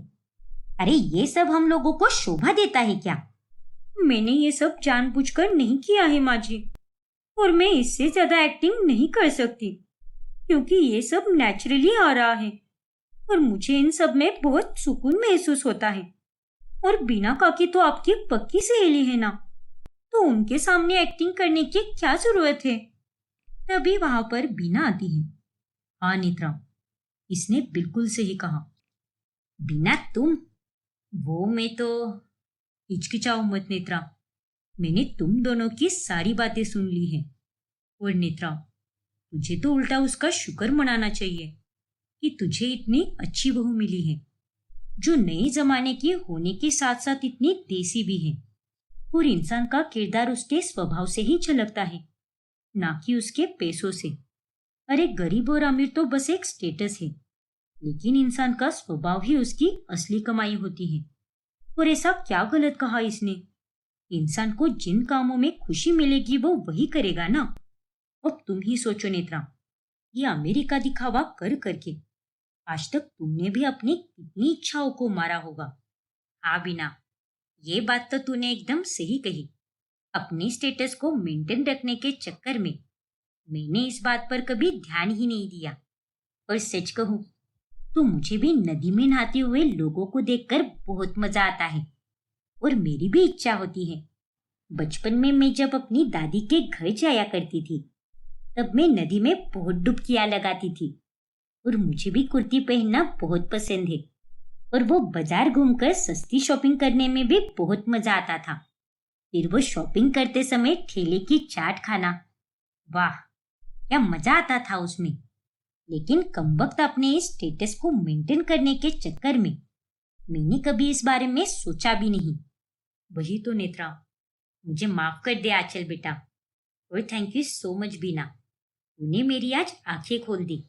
अरे ये सब हम लोगों को शोभा देता है क्या? मैंने ये सब जानबूझकर नहीं किया है माँ जी, और मैं इससे ज्यादा एक्टिंग नहीं कर सकती, क्योंकि ये सब नेचुरली आ रहा है और मुझे इन सब में बहुत सुकून महसूस होता है। और बीना काकी तो आपकी पक्की सहेली है ना, तो उनके सामने एक्टिंग करने की क्या जरूरत है? तभी वहां पर बीना आती है। हाँ नेत्रा, इसने बिल्कुल सही कहा। बीना तुम, वो मैं तो। हिचकिचाओ मत नेत्रा, मैंने तुम दोनों की सारी बातें सुन ली हैं। और नेत्रा, तुझे तो उल्टा उसका शुक्र मनाना चाहिए कि तुझे इतनी अच्छी बहू मिली है, जो नए जमाने की होने के साथ साथ इतनी देसी भी है। और इंसान का किरदार उसके स्वभाव से ही झलकता है, ना कि उसके पैसों से। अरे गरीब और अमीर तो बस एक स्टेटस है, लेकिन इंसान का स्वभाव ही उसकी असली कमाई होती है। और ऐसा क्या गलत कहा इसने? इंसान को जिन कामों में खुशी मिलेगी वो वही करेगा ना। अब तुम ही सोचो नेत्रा, ये अमेरिका दिखावा कर करके आज तक तुमने भी अपनी कितनी इच्छाओं को मारा होगा। हाँ बीना, ये बात तो तूने एकदम सही कही। अपने स्टेटस को मेंटेन रखने के चक्कर में मैंने इस बात पर कभी ध्यान ही नहीं दिया। और सच कहूं तो मुझे भी नदी में नहाते हुए लोगों को देखकर बहुत मजा आता है। और मेरी भी इच्छा होती है। बचपन में मैं जब अपनी दादी के घर जाया करती थी, तब मैं नदी में बहुत डुबकियां लगाती थी। और मुझे भी कुर्ती पहनना बहुत पसंद है। और वो बाजार घूमकर सस्ती शॉपिंग करने में भी बहुत मजा आता था। फिर वो शॉपिंग करते समय ठेले की चाट खाना, वाह क्या मजा आता था उसमें। लेकिन कमबख्त अपने इस स्टेटस को मेंटेन करने के चक्कर में मैंने कभी इस बारे में सोचा भी नहीं। वही तो नेत्रा, मुझे माफ कर दे आंचल बेटा। और थैंक यू सो मच बीना, तूने मेरी आज आंखें खोल दी।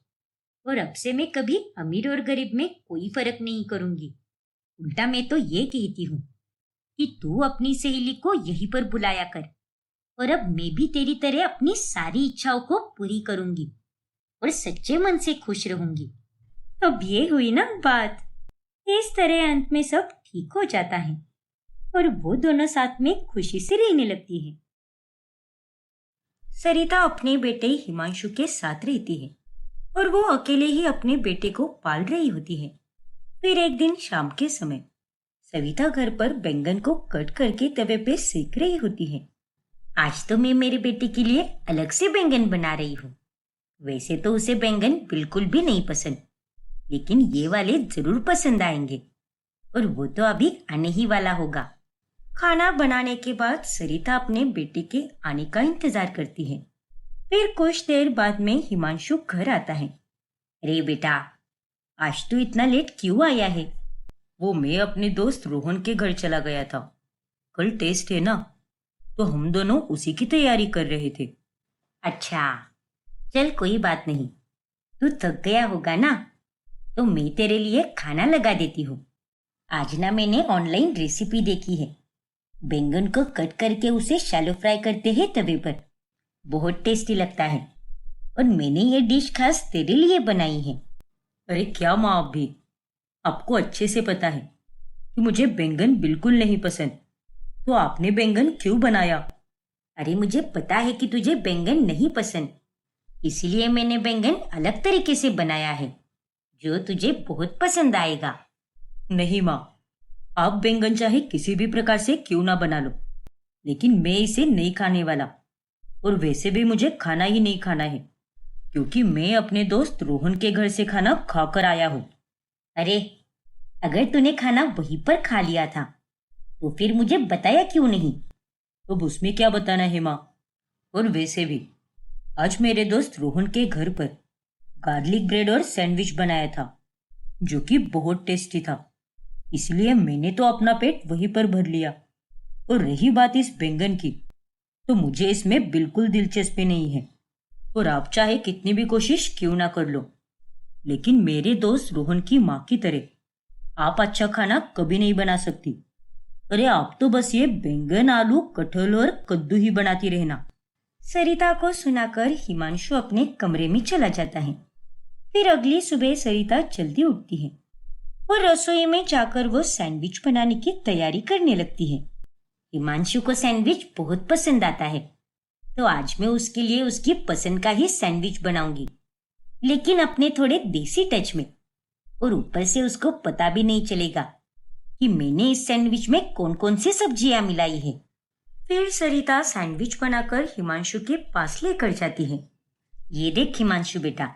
और अब से मैं कभी अमीर और गरीब में कोई फर्क नहीं करूंगी। उल्टा मैं तो ये कहती हूँ कि तू अपनी सहेली को यहीं पर बुलाया कर, और अब मैं भी तेरी तरह अपनी सारी इच्छाओं को पूरी करूंगी और सच्चे मन से खुश रहूंगी। अब ये हुई ना बात। इस तरह अंत में सब ठीक हो जाता है और वो दोनों साथ में खुशी से रहने लगती है। सरिता अपने बेटे हिमांशु के साथ रहती है और वो अकेले ही अपने बेटे को पाल रही होती है। फिर एक दिन शाम के समय सविता घर पर बैंगन को कट करके तवे पे सेक रही होती है। आज तो मैं मेरे बेटे के लिए अलग से बैंगन बना रही हूँ। वैसे तो उसे बैंगन बिल्कुल भी नहीं पसंद, लेकिन ये वाले जरूर पसंद आएंगे, और वो तो अभी आने ही वाला होगा। खाना बनाने के बाद सरिता अपने बेटे के आने का इंतजार करती है। फिर कुछ देर बाद में हिमांशु घर आता है। अरे बेटा, आज तू इतना लेट क्यों आया है? वो मैं अपने दोस्त रोहन के घर चला गया था। कल टेस्ट है ना, तो हम दोनों उसी की तैयारी कर रहे थे। अच्छा, चल कोई बात नहीं। तू थक गया होगा ना, तो मैं तेरे लिए खाना लगा देती हूँ। आज ना मैंने ऑनलाइन रेसिपी देखी है। बैंगन को कट करके उसे शैलो फ्राई करते हैं तवे पर। बहुत टेस्टी लगता है, और मैंने ये डिश खास तेरे लिए बनाई है। अरे क्या माँ, आप भी, आपको अच्छे से पता है कि मुझे बैंगन बिल्कुल नहीं पसंद, तो आपने बैंगन क्यों बनाया? अरे मुझे पता है कि तुझे बैंगन नहीं पसंद, इसीलिए मैंने बैंगन अलग तरीके से बनाया है, जो तुझे बहुत पसंद आएगा। नहीं माँ, आप बैंगन चाहे किसी भी प्रकार से क्यों ना बना लो, लेकिन मैं इसे नहीं खाने वाला। और वैसे भी मुझे खाना ही नहीं खाना है, क्योंकि मैं अपने दोस्त रोहन के घर से खाना खाकर आया हूँ। अरे, अगर तूने खाना वहीं पर खा लिया था, तो फिर मुझे बताया क्यों नहीं? अब उसमें क्या बताना है माँ? और वैसे भी आज मेरे दोस्त रोहन के घर पर गार्लिक ब्रेड और सैंडविच बनाया था, जो कि बहुत टेस्टी था। इसलिए मैंने तो अपना पेट वहीं पर भर लिया। और रही बात इस बैंगन की, तो मुझे इसमें बिल्कुल दिलचस्पी नहीं है। और आप चाहे कितनी भी कोशिश क्यों ना कर लो, लेकिन मेरे दोस्त रोहन की माँ की तरह आप अच्छा खाना कभी नहीं बना सकती। अरे आप तो बस ये बैंगन, आलू, कटहल और कद्दू ही बनाती रहना। सरिता को सुनाकर हिमांशु अपने कमरे में चला जाता है। फिर अगली सुबह सरिता जल्दी उठती है और रसोई में जाकर वो सैंडविच बनाने की तैयारी करने लगती है। हिमांशु को सैंडविच बहुत पसंद आता है, तो आज मैं उसके लिए उसकी पसंद का ही सैंडविच बनाऊंगी, लेकिन अपने थोड़े देसी टच में। और ऊपर से उसको पता भी नहीं चलेगा कि मैंने इस सैंडविच में कौन कौन सी सब्जियां मिलाई है। फिर सरिता सैंडविच बनाकर हिमांशु के पास लेकर जाती है। ये देख हिमांशु बेटा,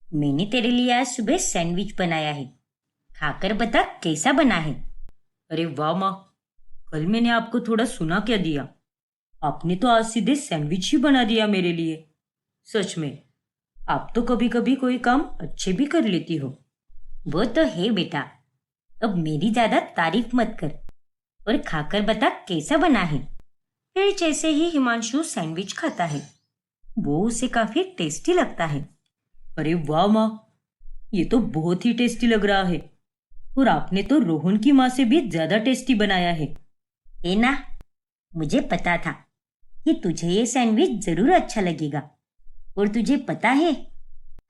मैंने तेरे लिए आज सुबह सैंडविच बनाया है, खाकर बता कैसा बना है। अरे वाह माँ, कल मैंने आपको थोड़ा सुना क्या दिया, आपने तो आज सीधे सैंडविच ही बना दिया मेरे लिए। सच में आप तो कभी कभी कोई काम अच्छे भी कर लेती हो। वो तो है बेटा, अब मेरी ज्यादा तारीफ मत कर और खाकर बता कैसा बना है। फिर जैसे ही हिमांशु सैंडविच खाता है, वो उसे काफी टेस्टी लगता है। अरे वाह माँ, ये तो बहुत ही टेस्टी लग रहा है, और आपने तो रोहन की माँ से भी ज्यादा टेस्टी बनाया है ना? मुझे पता था कि तुझे ये सैंडविच जरूर अच्छा लगेगा। और तुझे पता है,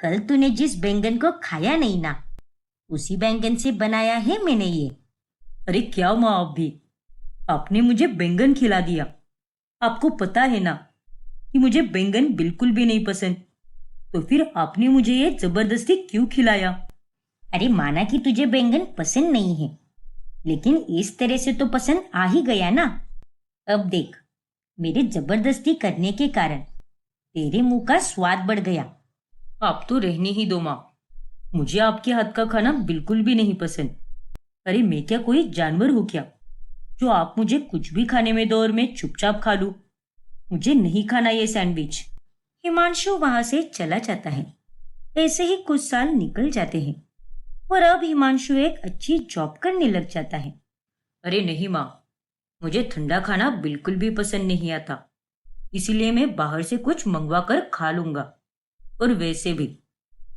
कल तूने जिस बैंगन को खाया नहीं ना, उसी बैंगन से बनाया है मैंने ये। अरे क्या माँ, आप भी आपने मुझे बैंगन खिला दिया। आपको पता है ना कि मुझे बैंगन बिल्कुल भी नहीं पसंद, तो फिर आपने मुझे ये जबरदस्ती क्यों खिलाया? अरे माना कि तुझे बैंगन पसंद नहीं है, लेकिन इस तरह से तो पसंद आ ही गया ना। अब देख, मेरे जबरदस्ती करने के कारण तेरे मुंह का स्वाद बढ़ गया। आप तो रहने ही दो माँ, मुझे आपके हाथ का खाना बिल्कुल भी नहीं पसंद। अरे मैं क्या कोई जानवर हूँ क्या, जो आप मुझे कुछ भी खाने में दो और मैं चुपचाप खा लूं? मुझे नहीं खाना ये सैंडविच। हिमांशु वहां से चला जाता है। ऐसे ही कुछ साल निकल जाते हैं और अब हिमांशु एक अच्छी जॉब करने लग जाता है। अरे नहीं माँ, मुझे ठंडा खाना बिल्कुल भी पसंद नहीं आता, इसीलिए मैं बाहर से कुछ मंगवा कर खा लूंगा। और वैसे भी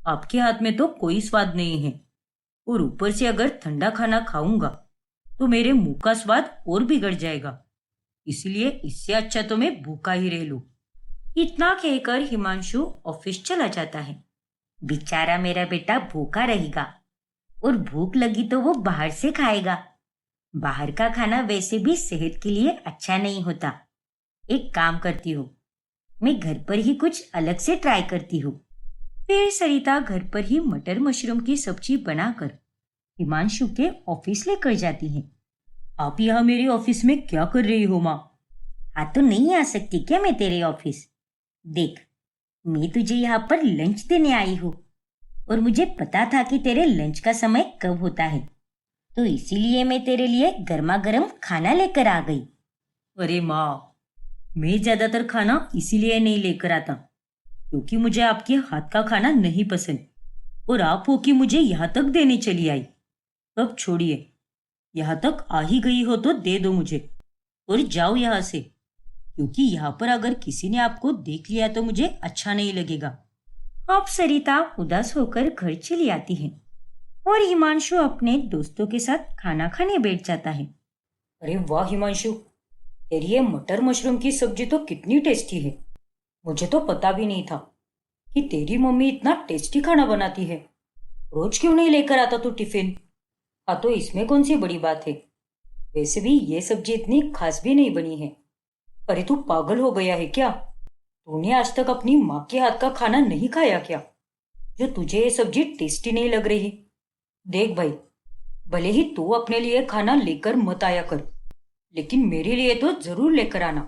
आपके हाथ में तो कोई स्वाद नहीं है, और ऊपर से अगर ठंडा खाना खाऊंगा तो मेरे मुंह का स्वाद और बिगड़ जाएगा, इसलिए इससे अच्छा तो मैं भूखा ही रह लूं। इतना कहकर हिमांशु ऑफिस चला जाता है। बेचारा मेरा बेटा भूखा रहेगा, और भूख लगी तो वो बाहर से खाएगा। बाहर का खाना वैसे भी सेहत के लिए अच्छा नहीं होता। एक काम करती हूँ, मैं घर पर ही कुछ अलग से ट्राई करती हूँ। फिर सरिता घर पर ही मटर मशरूम की सब्जी बनाकर हिमांशु के ऑफिस लेकर जाती है। आप यहाँ मेरे ऑफिस में क्या कर रही हो माँ? हाँ तो नहीं आ सकती क्या मैं तेरे ऑफिस? देख, मैं तुझे यहाँ पर लंच देने आई हूँ, और मुझे पता था कि तेरे लंच का समय कब होता है, तो इसीलिए मैं तेरे लिए गर्मा गर्म खाना लेकर आ गई। अरे माँ, मैं ज्यादातर खाना इसीलिए नहीं लेकर आता क्योंकि मुझे आपके हाथ का खाना नहीं पसंद, और आप हो कि मुझे यहाँ तक देने चली आई। अब छोड़िए, यहाँ तक आ ही गई हो तो दे दो मुझे, और जाओ यहाँ से, क्योंकि यहाँ पर अगर किसी ने आपको देख लिया तो मुझे अच्छा नहीं लगेगा। अब सरिता उदास होकर घर चली आती है और हिमांशु अपने दोस्तों के साथ खाना खाने बैठ जाता है। अरे वाह हिमांशु, तेरी ये मटर मशरूम की सब्जी तो कितनी टेस्टी है। मुझे तो पता भी नहीं था कि तेरी मम्मी इतना टेस्टी खाना बनाती है। रोज क्यों नहीं लेकर आता तू टिफिन? हाँ तो इसमें कौन सी बड़ी बात है, वैसे भी ये सब्जी इतनी खास भी नहीं बनी है। अरे तू पागल हो गया है क्या? तूने आज तक अपनी माँ के हाथ का खाना नहीं खाया क्या, जो तुझे ये सब्जी टेस्टी नहीं लग रही? देख भाई, भले ही तू अपने लिए खाना लेकर मत आया कर, लेकिन मेरे लिए तो जरूर लेकर आना,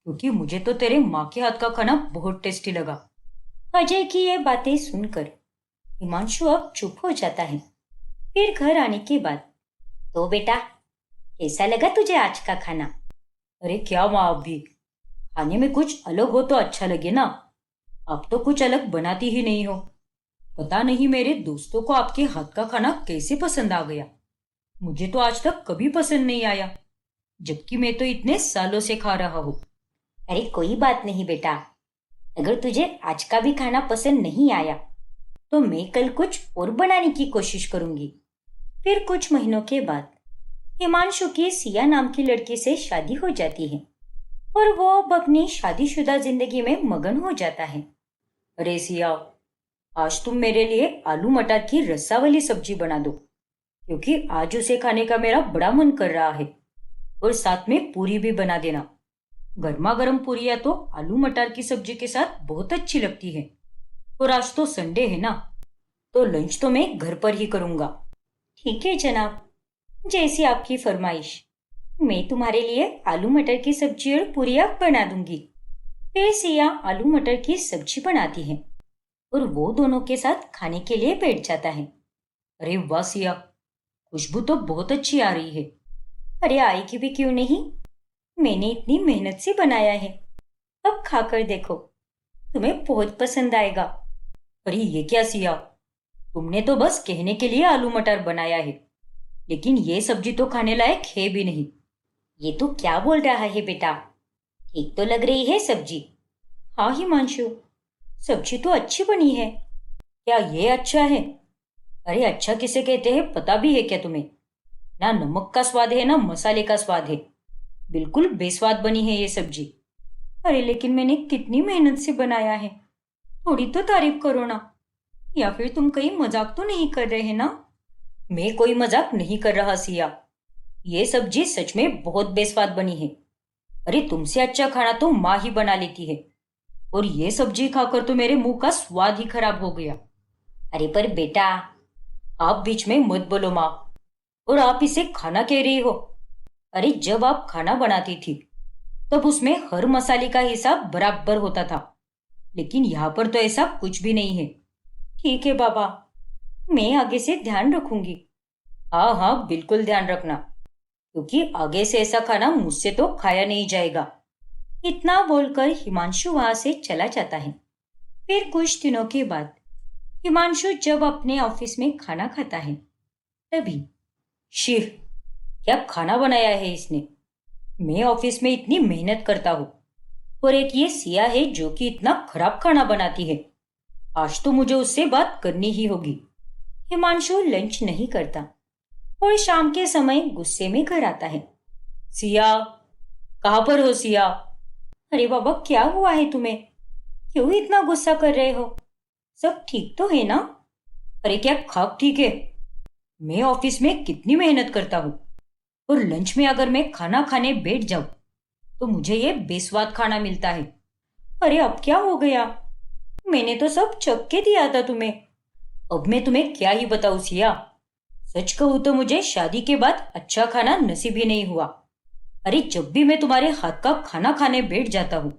क्योंकि मुझे तो तेरे माँ के हाथ का खाना बहुत टेस्टी लगा। अजय की ये बातें सुनकर हिमांशु अब चुप हो जाता है। फिर घर आने के बाद, तो बेटा कैसा लगा तुझे आज का खाना? अरे क्या माँ, आप भी खाने में कुछ अलग हो तो अच्छा लगे ना। आप तो कुछ अलग बनाती ही नहीं हो। पता नहीं मेरे दोस्तों को आपके हाथ का खाना कैसे पसंद आ गया। मुझे तो आज तक कभी पसंद नहीं आया, जबकि मैं तो इतने सालों से खा रहा हूँ। अरे कोई बात नहीं बेटा, अगर तुझे आज का भी खाना पसंद नहीं आया तो मैं कल कुछ और बनाने की कोशिश करूंगी। फिर कुछ महीनों के बाद हिमांशु की सिया नाम की लड़की से शादी हो जाती है और वो अब अपनी शादीशुदा जिंदगी में मगन हो जाता है। अरे सिया, आज तुम मेरे लिए आलू मटर की रस्सा वाली सब्जी बना दो, क्योंकि आज उसे खाने का मेरा बड़ा मन कर रहा है। और साथ में पूरी भी बना देना। गर्मा गर्म पूरियां तो आलू मटर की सब्जी के साथ बहुत अच्छी लगती है। और आज तो संडे है ना, तो लंच तो मैं घर पर ही करूंगा। ठीक है जनाब, जैसी आपकी फरमाइश। मैं तुम्हारे लिए आलू मटर की सब्जी और पूरियां बना दूंगी। फिर सिया आलू मटर की सब्जी बनाती है और वो दोनों के साथ खाने के लिए बैठ जाता है। अरे वाह सिया, खुशबू तो बहुत अच्छी आ रही है। अरे आएगी भी क्यों नहीं, मैंने इतनी मेहनत से बनाया है। अब खाकर देखो, तुम्हें बहुत पसंद आएगा। अरे ये क्या सिया, तुमने तो बस कहने के लिए आलू मटर बनाया है, लेकिन ये सब्जी तो खाने लायक है भी नहीं। ये तो क्या बोल रहा है बेटा, ठीक तो लग रही है सब्जी। हाँ हिमांशु, सब्जी तो अच्छी बनी है। क्या ये अच्छा है? अरे अच्छा किसे कहते हैं पता भी है क्या तुम्हें? ना नमक का स्वाद है ना मसाले का स्वाद है। बिल्कुल बेस्वाद बनी है ये सब्जी। अरे लेकिन मैंने कितनी मेहनत से बनाया है, थोड़ी तो तारीफ करो ना। या फिर तुम कहीं मजाक तो नहीं कर रहे ना? मैं कोई मजाक नहीं कर रहा सिया, ये सब्जी सच में बहुत बेस्वाद बनी है। अरे तुमसे अच्छा खाना तो माँ ही बना लेती है, और ये सब्जी खाकर तो मेरे मुंह का स्वाद ही खराब हो गया। अरे पर बेटा, आप बीच में मत बोलो माँ, और आप इसे खाना कह रही हो। अरे जब आप खाना बनाती थी तब उसमें हर मसाले का हिसाब बराबर होता था, लेकिन यहाँ पर तो ऐसा कुछ भी नहीं है। ठीक है बाबा, मैं आगे से ध्यान रखूंगी। हाँ हाँ बिल्कुल ध्यान रखना, क्योंकि आगे से ऐसा खाना मुझसे तो खाया नहीं जाएगा। इतना बोलकर हिमांशु वहां से चला जाता है। फिर कुछ दिनों के बाद हिमांशु जब अपने ऑफिस में खाना खाता है, तभी शिव, क्या खाना बनाया है इसने। मैं ऑफिस में इतनी मेहनत करता हूँ, और एक ये सिया है जो कि इतना खराब खाना बनाती है। आज तो मुझे उससे बात करनी ही होगी। हिमांशु लंच नहीं करता और शाम के समय गुस्से में घर आता है। सिया, कहाँ पर हो सिया? अरे बाबा क्या हुआ है तुम्हें, क्यों इतना गुस्सा कर रहे हो? सब ठीक तो है ना? अरे क्या खाक ठीक है? मैं ऑफिस में कितनी मेहनत करता हूँ, और लंच में अगर मैं खाना खाने बैठ जाऊं तो मुझे ये बेस्वाद खाना मिलता है। अरे अब क्या हो गया, मैंने तो सब चख के दिया था तुम्हें। अब मैं तुम्हें क्या ही बताऊं सिया, सच कहूं तो मुझे शादी के बाद अच्छा खाना नसीब ही नहीं हुआ। अरे जब भी मैं तुम्हारे हाथ का खाना खाने बैठ जाता हूँ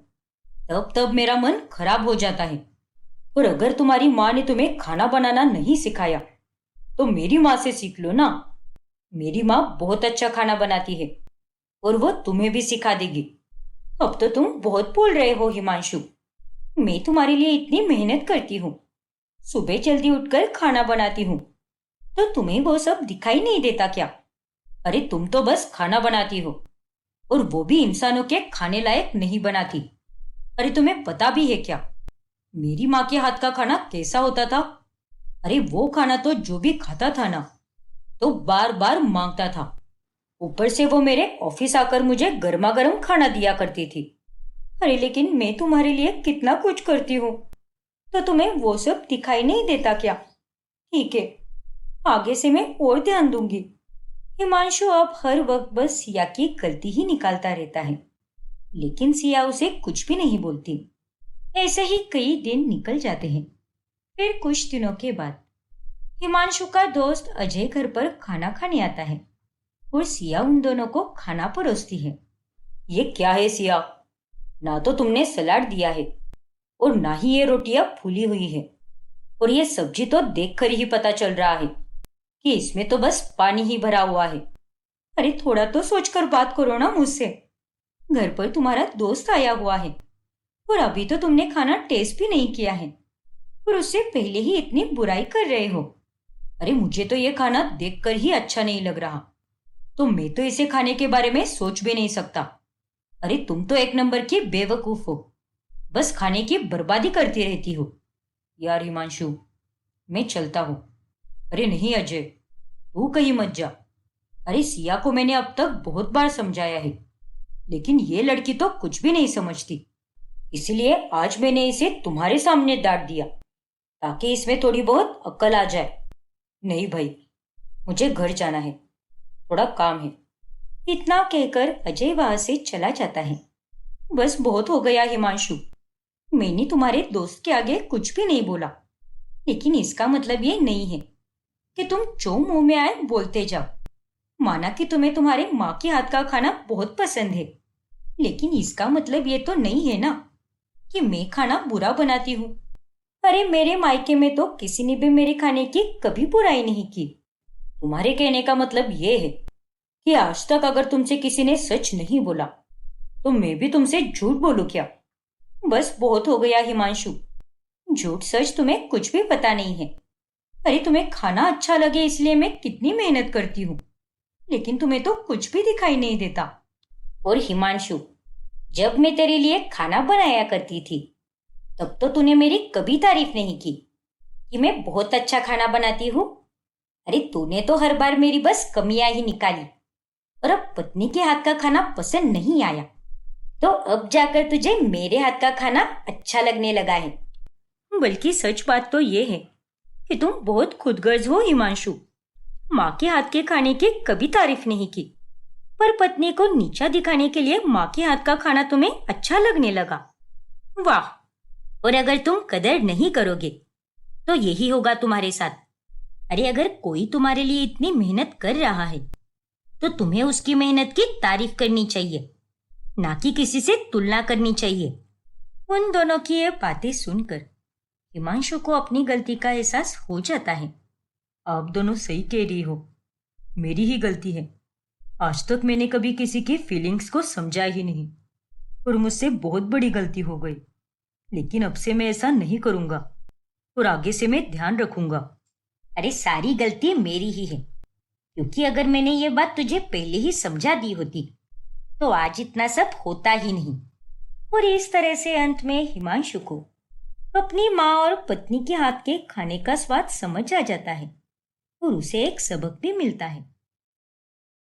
तब तब मेरा मन खराब हो जाता है। और अगर तुम्हारी माँ ने तुम्हें खाना बनाना नहीं सिखाया तो मेरी माँ से सीख लो ना। मेरी माँ बहुत अच्छा खाना बनाती है, और वो तुम्हें भी सिखा देगी। अब तो तुम बहुत बोल रहे हो हिमांशु, मैं तुम्हारे लिए इतनी मेहनत करती हूँ, सुबह जल्दी उठकर खाना बनाती हूँ, तो तुम्हें वो सब दिखाई नहीं देता क्या? अरे तुम तो बस खाना बनाती हो, और वो भी इंसानों के खाने लायक नहीं बनाती। अरे तुम्हें पता भी है क्या मेरी माँ के हाथ का खाना कैसा होता था? अरे वो खाना तो जो भी खाता था ना, तो बार बार मांगता था। ऊपर से वो मेरे ऑफिस आकर मुझे गर्मा गर्म खाना दिया करती थी। अरे लेकिन मैं तुम्हारे लिए कितना कुछ करती हूँ, तो तुम्हें वो सब दिखाई नहीं देता क्या? ठीक है, आगे से मैं और ध्यान दूंगी। हिमांशु अब हर वक्त बस सिया की गलती ही निकालता रहता है, लेकिन सिया उसे कुछ भी नहीं बोलती। ऐसे ही कई दिन निकल जाते हैं। फिर कुछ दिनों के बाद हिमांशु का दोस्त अजय घर पर खाना खाने आता है, और सिया उन दोनों को खाना परोसती है। ये क्या है सिया, ना तो तुमने सलाद दिया है और ना ही ये रोटियां फूली हुई है, और ये सब्जी तो देखकर ही पता चल रहा है कि इसमें तो बस पानी ही भरा हुआ है। अरे थोड़ा तो सोचकर बात करो ना मुझसे। घर पर तुम्हारा दोस्त आया हुआ है, और अभी तो तुमने खाना टेस्ट भी नहीं किया है, और उससे पहले ही इतनी बुराई कर रहे हो। अरे मुझे तो ये खाना देखकर ही अच्छा नहीं लग रहा, तो मैं तो इसे खाने के बारे में सोच भी नहीं सकता। अरे तुम तो एक नंबर की बेवकूफ हो। बस खाने की बर्बादी करती रहती हो। यार हिमांशु, मैं चलता हूँ। अरे नहीं अजय, तू कहीं मत जा। अरे सिया को मैंने अब तक बहुत बार समझाया है, लेकिन ये लड़की तो कुछ भी नहीं समझती। इसलिए आज मैंने इसे तुम्हारे सामने डांट दिया, ताकि इसमें थोड़ी बहुत अक्ल आ जाए। नहीं भाई, मुझे घर जाना है, थोड़ा काम है। इतना कहकर अजय वहां से चला जाता है। बस बहुत हो गया हिमांशु, मैंने तुम्हारे दोस्त के आगे कुछ भी नहीं बोला, लेकिन इसका मतलब ये नहीं है कि तुम जो मुंह में आए बोलते जाओ। माना कि तुम्हें तुम्हारे माँ के हाथ का खाना बहुत पसंद है, लेकिन इसका मतलब ये तो नहीं है ना कि मैं खाना बुरा बनाती हूँ। अरे मेरे मायके में तो किसी ने भी मेरे खाने की कभी बुराई नहीं की। तुम्हारे कहने का मतलब ये है कि आज तक अगर तुमसे किसी ने सच नहीं बोला, तो मैं भी तुमसे झूठ बोलूं क्या? बस बहुत हो गया हिमांशु, झूठ सच तुम्हें कुछ भी पता नहीं है। अरे तुम्हें खाना अच्छा लगे इसलिए मैं कितनी मेहनत करती हूँ, लेकिन तुम्हें तो कुछ भी दिखाई नहीं देता। और हिमांशु, जब मैं तेरे लिए खाना बनाया करती थी, तब तो तूने मेरी कभी तारीफ नहीं की कि मैं बहुत अच्छा खाना बनाती हूँ। अरे तूने तो हर बार मेरी बस कमियां ही निकाली, और अब पत्नी के हाथ का खाना पसंद नहीं आया, तो अब जाकर तुझे मेरे हाथ का खाना अच्छा लगने लगा है। बल्कि सच बात तो ये है कि तुम बहुत खुदगर्ज हो हिमांशु। माँ के हाथ के खाने की कभी तारीफ नहीं की, पर पत्नी को नीचा दिखाने के लिए माँ के हाथ का खाना तुम्हें अच्छा लगने लगा। वाह! और अगर तुम कदर नहीं करोगे तो यही होगा तुम्हारे साथ। अरे अगर कोई तुम्हारे लिए इतनी मेहनत कर रहा है, तो तुम्हें उसकी मेहनत की तारीफ करनी चाहिए, ना कि किसी से तुलना करनी चाहिए। उन दोनों की ये बातें सुनकर हिमांशु को अपनी गलती का एहसास हो जाता है। आप दोनों सही कह रही हो, मेरी ही गलती है। आज तक मैंने कभी किसी की फीलिंग्स को समझा ही नहीं, और मुझसे बहुत बड़ी गलती हो गई। लेकिन अब से मैं ऐसा नहीं करूंगा, और आगे से मैं ध्यान रखूंगा। अरे सारी गलती मेरी ही है, क्योंकि अगर मैंने ये बात तुझे पहले ही समझा दी होती, तो आज इतना सब होता ही नहीं। और इस तरह से अंत में हिमांशु को अपनी माँ और पत्नी के हाथ के खाने का स्वाद समझ आ जाता है, और उसे एक सबक भी मिलता है।